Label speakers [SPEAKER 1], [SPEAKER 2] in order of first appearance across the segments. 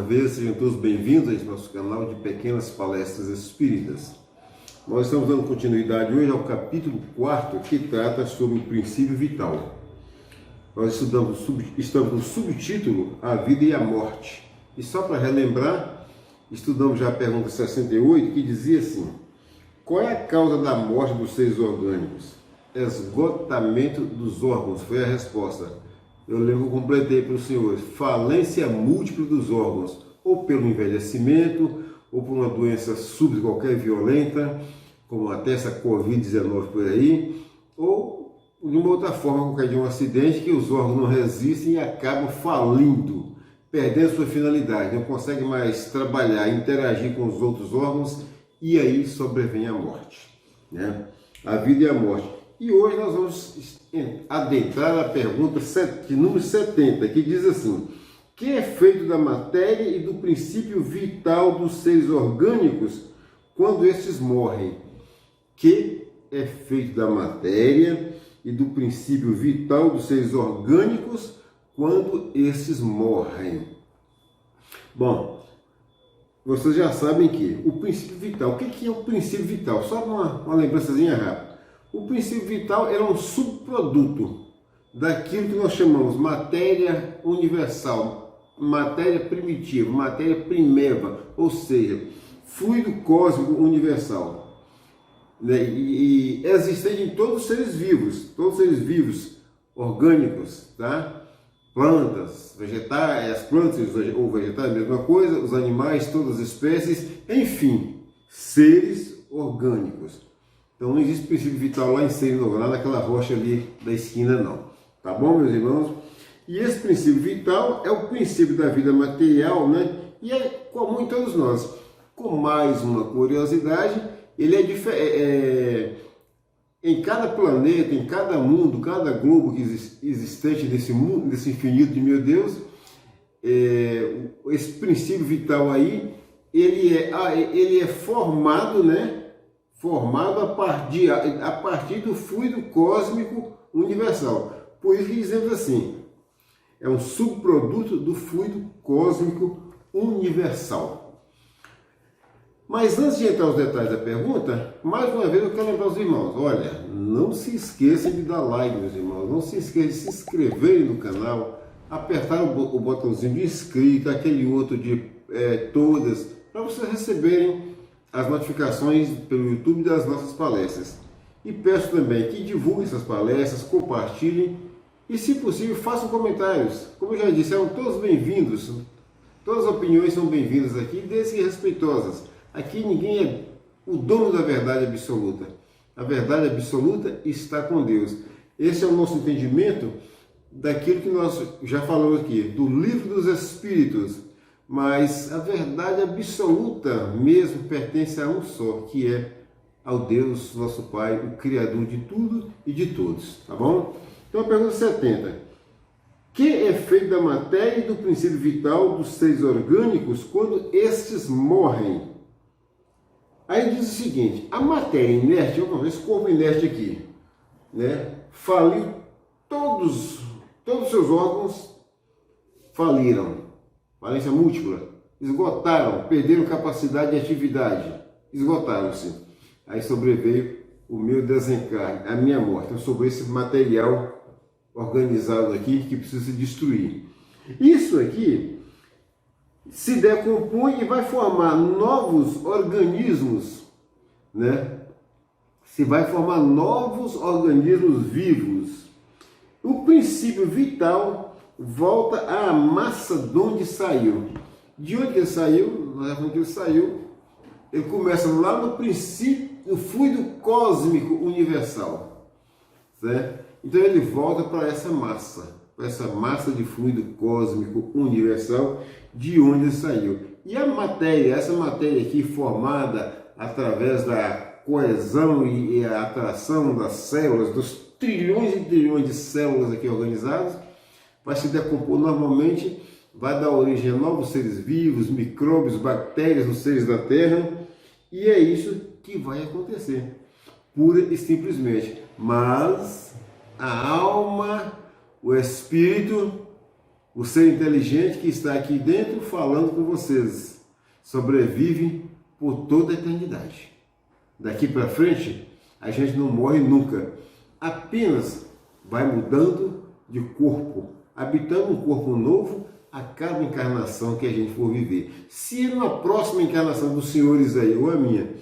[SPEAKER 1] vez, sejam todos bem-vindos a esse nosso canal de Pequenas Palestras Espíritas. Nós estamos dando continuidade hoje ao capítulo 4, que trata sobre o princípio vital. Nós estamos no subtítulo A Vida e a Morte. E só para relembrar, estudamos já a pergunta 68, que dizia assim: qual é a causa da morte dos seres orgânicos? Esgotamento dos órgãos, foi a resposta. Eu lembro que eu completei para os senhores: falência múltipla dos órgãos, ou pelo envelhecimento, ou por uma doença súbita qualquer violenta, como até essa Covid-19 por aí, ou de uma outra forma, qualquer de um acidente, que os órgãos não resistem e acabam falindo, perdendo sua finalidade, não conseguem mais trabalhar, interagir com os outros órgãos, e aí sobrevém a morte, né? A vida e a morte. E hoje nós vamos adentrar a pergunta de número 70, que diz assim: que é feito da matéria e do princípio vital dos seres orgânicos quando estes morrem? Que é feito da matéria e do princípio vital dos seres orgânicos quando estes morrem? Bom, vocês já sabem que o princípio vital, o que é o princípio vital? Só uma lembrançazinha rápida. O princípio vital era um subproduto daquilo que nós chamamos matéria universal, matéria primitiva, matéria primeva, ou seja, fluido cósmico universal, né? E existente em todos os seres vivos orgânicos, tá? Plantas, vegetais, as plantas ou vegetais, a mesma coisa, os animais, todas as espécies, enfim, seres orgânicos. Então não existe princípio vital lá em cima, lá naquela rocha ali da esquina, não. Tá bom, meus irmãos? E esse princípio vital é o princípio da vida material, né? E é comum em todos nós. Com mais uma curiosidade, ele em cada planeta, em cada mundo, cada globo que existente nesse mundo, nesse infinito de meu Deus, esse princípio vital aí, ele é formado, né? Formado a partir do fluido cósmico universal. Por isso que dizemos assim, é um subproduto do fluido cósmico universal. Mas antes de entrar nos detalhes da pergunta, mais uma vez eu quero lembrar os irmãos: olha, não se esqueçam de dar like, meus irmãos, não se esqueçam de se inscreverem no canal, apertar o botãozinho de inscrito, aquele outro de todas, para vocês receberem as notificações pelo YouTube das nossas palestras. E peço também que divulguem essas palestras, compartilhem e, se possível, façam comentários. Como eu já disse, são todos bem-vindos. Todas as opiniões são bem-vindas aqui, desde que respeitosas. Aqui ninguém é o dono da verdade absoluta. A verdade absoluta está com Deus. Esse é o nosso entendimento daquilo que nós já falamos aqui, do Livro dos Espíritos. Mas a verdade absoluta mesmo pertence a um só, que é ao Deus, nosso Pai, o Criador de tudo e de todos, tá bom? Então a pergunta 70. Que é feito da matéria e do princípio vital dos seres orgânicos quando estes morrem? Aí diz o seguinte: a matéria inerte, esse corpo inerte aqui, né, faliu, todos os seus órgãos faliram. Falência múltipla, esgotaram, perderam capacidade de atividade, esgotaram-se. Aí sobreveio o meu desencarne, a minha morte. Então, sobre esse material organizado aqui que precisa se destruir. Isso aqui se decompõe e vai formar novos organismos, né? Se vai formar novos organismos vivos. O princípio vital volta à massa de onde saiu. De onde ele saiu? Nós já falamos que ele saiu. Ele começa lá no princípio, no fluido cósmico universal, certo? Então ele volta para essa massa de fluido cósmico universal, de onde ele saiu. E a matéria, essa matéria aqui formada através da coesão e a atração das células, dos trilhões e trilhões de células aqui organizadas, vai se decompor normalmente, vai dar origem a novos seres vivos, micróbios, bactérias nos seres da Terra, e é isso que vai acontecer, pura e simplesmente. Mas a alma, o espírito, o ser inteligente que está aqui dentro falando com vocês, sobrevive por toda a eternidade. Daqui para frente, a gente não morre nunca, apenas vai mudando de corpo, habitando um corpo novo a cada encarnação que a gente for viver. Se na próxima encarnação dos senhores aí, ou a minha,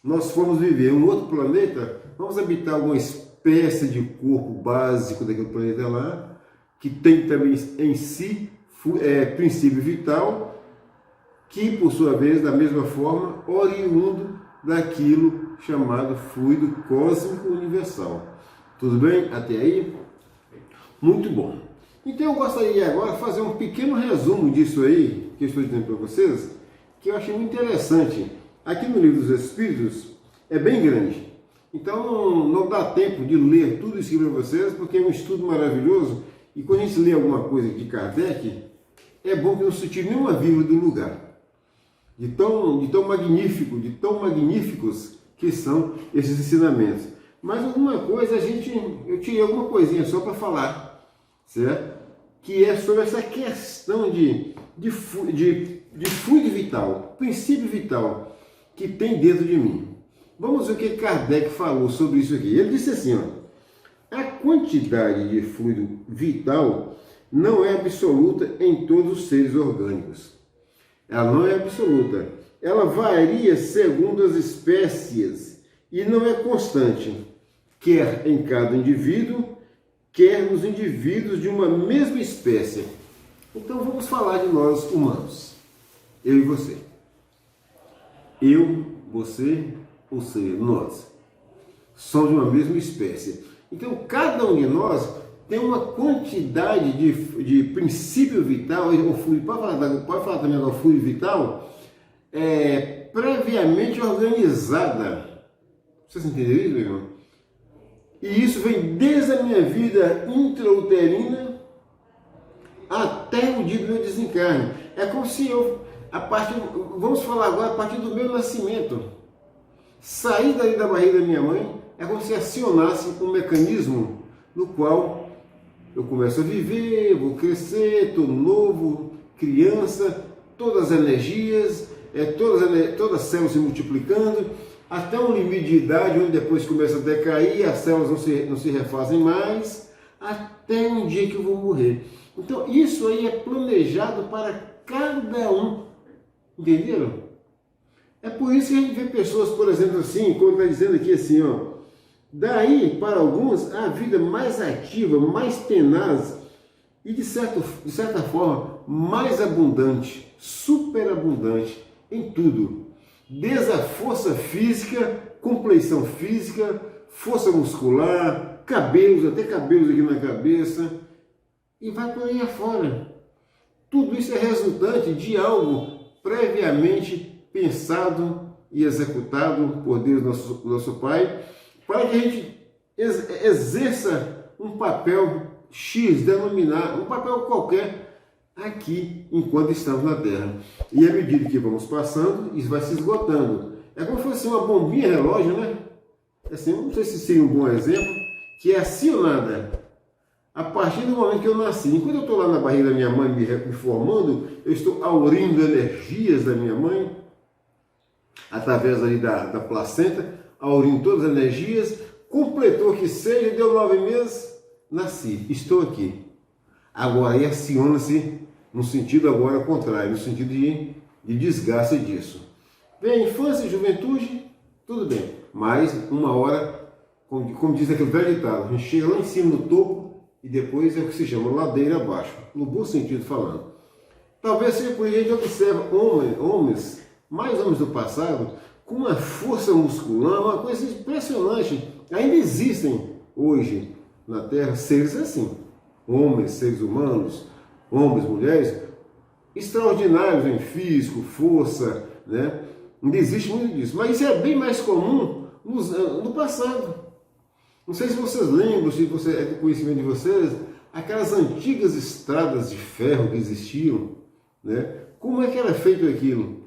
[SPEAKER 1] nós formos viver em um outro planeta, vamos habitar alguma espécie de corpo básico daquele planeta lá, que tem também em si princípio vital, que por sua vez, da mesma forma, oriundo daquilo chamado fluido cósmico universal. Tudo bem? Até aí? Muito bom. Então eu gostaria agora de fazer um pequeno resumo disso aí, que eu estou dizendo para vocês, que eu achei muito interessante. Aqui no Livro dos Espíritos é bem grande. Então não dá tempo de ler tudo isso aqui para vocês, porque é um estudo maravilhoso. E quando a gente lê alguma coisa de Kardec, é bom que não se tire nenhuma vírgula do lugar. De tão magníficos que são esses ensinamentos. Mas alguma coisa eu tirei alguma coisinha só para falar, certo? Que é sobre essa questão de fluido vital, princípio vital que tem dentro de mim. Vamos ver o que Kardec falou sobre isso aqui. Ele disse assim, ó, a quantidade de fluido vital não é absoluta em todos os seres orgânicos. Ela não é absoluta. Ela varia segundo as espécies e não é constante, quer em cada indivíduo, quer nos indivíduos de uma mesma espécie. Então vamos falar de nós humanos. Eu e você. Eu, você, ou seja, nós. Somos de uma mesma espécie. Então cada um de nós tem uma quantidade de princípio vital, ou fluido, pode falar também do fluido vital, previamente organizada. Vocês entenderam isso, meu irmão? E isso vem desde a minha vida intrauterina até o dia do meu desencarne. É como se eu, vamos falar agora, a partir do meu nascimento, sair daí da barriga da minha mãe, é como se acionasse um mecanismo no qual eu começo a viver, vou crescer, estou novo, criança, todas as energias, todas as células se multiplicando, até um limite de idade, onde depois começa a decair, as células não se refazem mais, até um dia que eu vou morrer. Então isso aí é planejado para cada um, entenderam? É por isso que a gente vê pessoas, por exemplo, assim, como está dizendo aqui assim, ó, daí, para alguns, a vida mais ativa, mais tenaz e, de certa forma, mais abundante, superabundante em tudo. Desde a força física, compleição física, força muscular, cabelos, até cabelos aqui na cabeça, e vai por aí afora. Tudo isso é resultante de algo previamente pensado e executado por Deus, nosso Pai, para que a gente exerça um papel X, denominar, um papel qualquer aqui, enquanto estamos na Terra. E à medida que vamos passando, isso vai se esgotando. É como se fosse uma bombinha relógio, né? Assim, não sei se seria um bom exemplo, que é acionada a partir do momento que eu nasci. Enquanto eu estou lá na barriga da minha mãe me formando, eu estou aurindo energias da minha mãe, através ali da placenta, aurindo todas as energias, completou que seja, deu 9 meses, nasci, estou aqui. Agora aí aciona-se no sentido agora contrário, no sentido de desgaste disso. Vem a infância e juventude, tudo bem, mas uma hora, como diz aquele velho ditado, a gente chega lá em cima no topo e depois é o que se chama ladeira abaixo, no bom sentido falando. Talvez seja por isso que a gente observa homens, mais homens do passado, com uma força muscular, uma coisa impressionante. Ainda existem hoje na Terra seres assim, homens, seres humanos, homens, mulheres, extraordinários em físico, força, né? Ainda existe muito disso, mas isso é bem mais comum no passado. Não sei se vocês lembram, se você é do conhecimento de vocês, aquelas antigas estradas de ferro que existiam, né? Como é que era feito aquilo?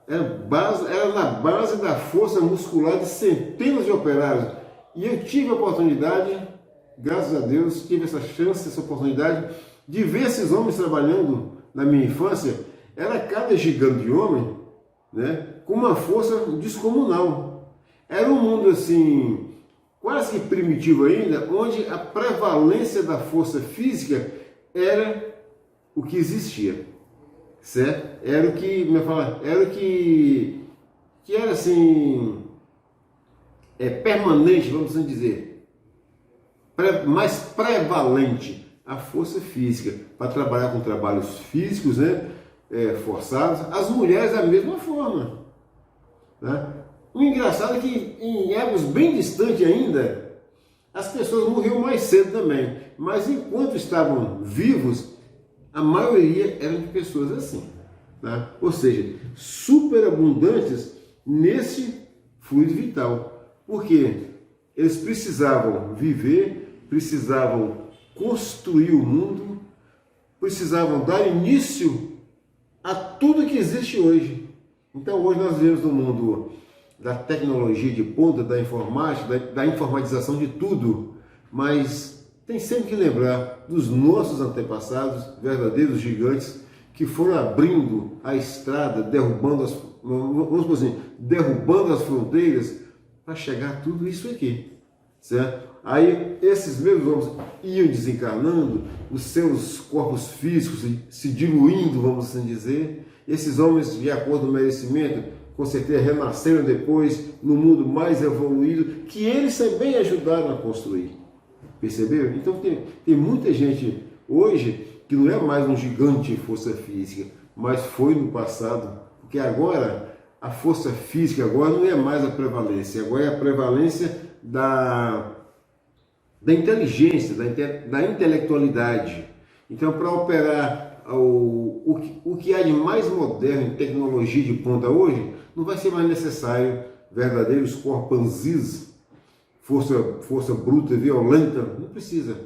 [SPEAKER 1] Era na base da força muscular de centenas de operários. E eu tive a oportunidade, graças a Deus, tive essa chance, essa oportunidade De ver esses homens trabalhando na minha infância, era cada gigante de homem, né, com uma força descomunal. Era um mundo assim, quase que primitivo ainda, onde a prevalência da força física era o que existia, certo? Era o que, como eu falo, era o que era assim, permanente, vamos assim dizer, mais prevalente a força física, para trabalhar com trabalhos físicos, né, forçados. As mulheres da mesma forma, né? O engraçado é que em épocas bem distantes ainda, as pessoas morriam mais cedo também, mas enquanto estavam vivos, a maioria eram de pessoas assim, tá? Ou seja, superabundantes nesse fluido vital, porque eles precisavam viver, precisavam construir o mundo, precisavam dar início a tudo que existe hoje. Então hoje nós vivemos no mundo da tecnologia de ponta, da informática, da informatização de tudo, mas tem sempre que lembrar dos nossos antepassados, verdadeiros gigantes, que foram abrindo a estrada, derrubando as fronteiras para chegar a tudo isso aqui, certo? Aí esses mesmos homens iam desencarnando, os seus corpos físicos se diluindo, vamos assim dizer. Esses homens, de acordo com o merecimento, com certeza renasceram depois no mundo mais evoluído, que eles também ajudaram a construir. Perceberam? Então tem muita gente hoje que não é mais um gigante em força física, mas foi no passado, porque agora a força física agora não é mais a prevalência, agora é a prevalência da inteligência, da intelectualidade. Então, para operar o que há de mais moderno em tecnologia de ponta hoje, não vai ser mais necessário verdadeiros corpanzis, força bruta, violenta, não precisa.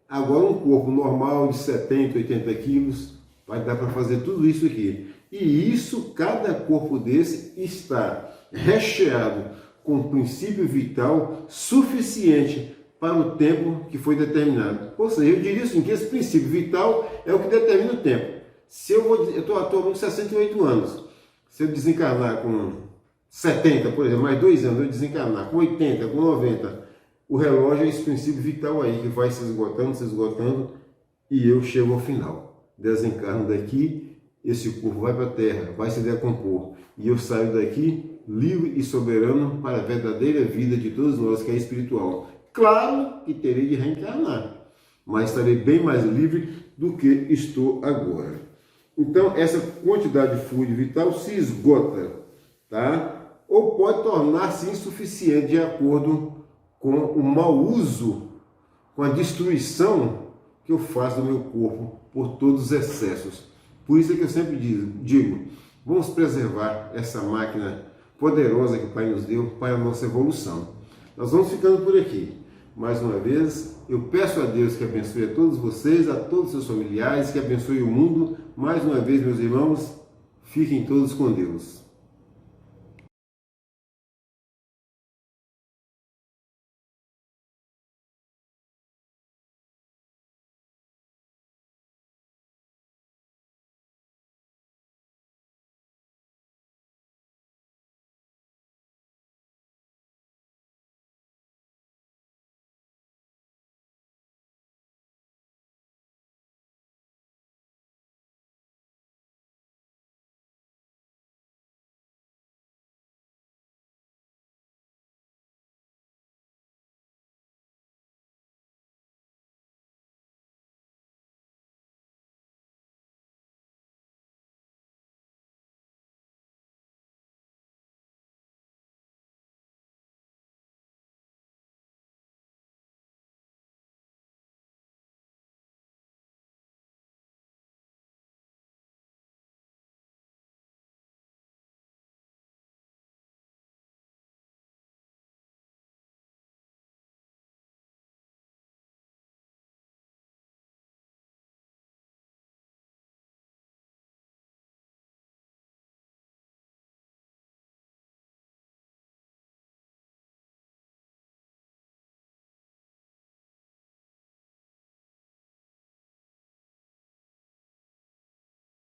[SPEAKER 1] Agora um corpo normal de 70, 80 quilos vai dar para fazer tudo isso aqui. E isso, cada corpo desse está recheado com um princípio vital suficiente para o tempo que foi determinado. Ou seja, eu diria assim, que esse princípio vital é o que determina o tempo. Se eu estou atualmente com 68 anos, se eu desencarnar com 70, por exemplo, mais 2 anos, eu desencarnar com 80, com 90, o relógio é esse princípio vital aí, que vai se esgotando, e eu chego ao final. Desencarno daqui, esse corpo vai para a Terra, vai se decompor, e eu saio daqui livre e soberano para a verdadeira vida de todos nós, que é espiritual. Claro que terei de reencarnar, mas estarei bem mais livre do que estou agora. Então, essa quantidade de fluido vital se esgota, tá? Ou pode tornar-se insuficiente de acordo com o mau uso, com a destruição que eu faço do meu corpo por todos os excessos. Por isso é que eu sempre digo, vamos preservar essa máquina poderosa que o Pai nos deu para a nossa evolução. Nós vamos ficando por aqui. Mais uma vez, eu peço a Deus que abençoe a todos vocês, a todos os seus familiares, que abençoe o mundo. Mais uma vez, meus irmãos, fiquem todos com Deus.